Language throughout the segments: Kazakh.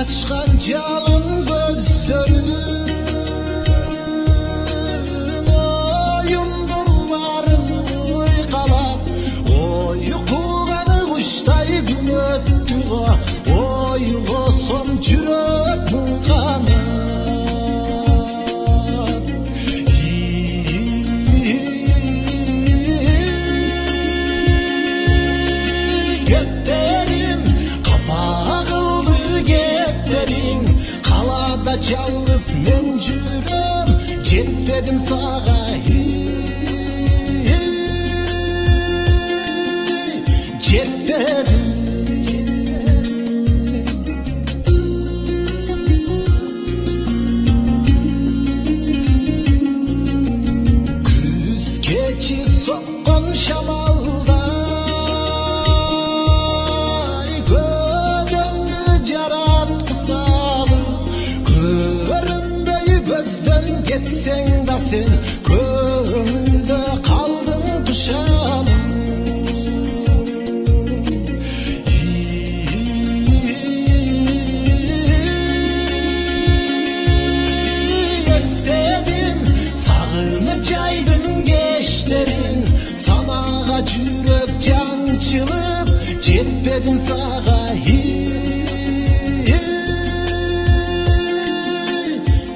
açkan calın gözlerin, oyundum varım uyqalap, uyquğanı kuştay gün öttü, oygosam жүрөк булғаны. Кеттерим, қапағылды кеттерим, қалада жалғыз мен жүрем, жетпедім саға, жетпедім. Күз кечи соққан шамалдай, көдіңді жаратқысалы, көрінбей көзден кетсең да сен, көңілді қалдың тұшалы. Sanağa жүрек жанчылып, жетпедім саға,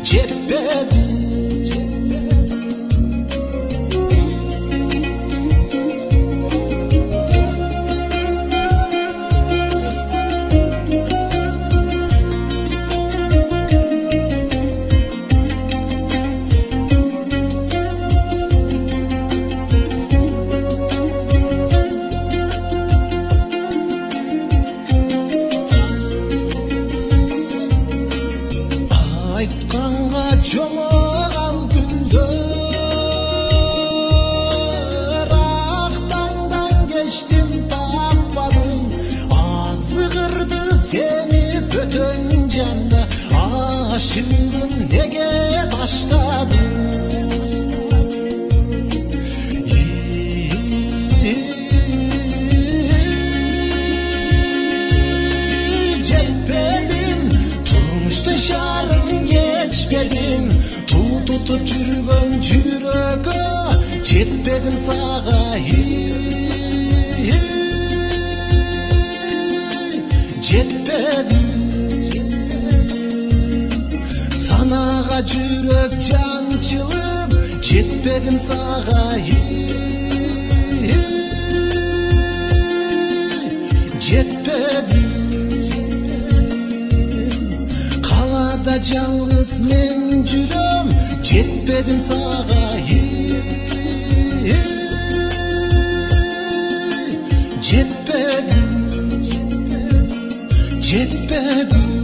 жетпедім. Айтқанға жоғал күндер, ақтаңдан кештім таппадым, азғырды сені бөтен жанды, ашындым неге таштадым. Жетпедім, тұрмышты шарым geçmedim, tutup жүрген жүрегі, жетпедім саға, жетпедім. Санаға жүрек жанчылып, жетпедім саға, жетпедім. Қалада жалғыз мен жүрем, жетпедім саға, жетпедім, жетпедім.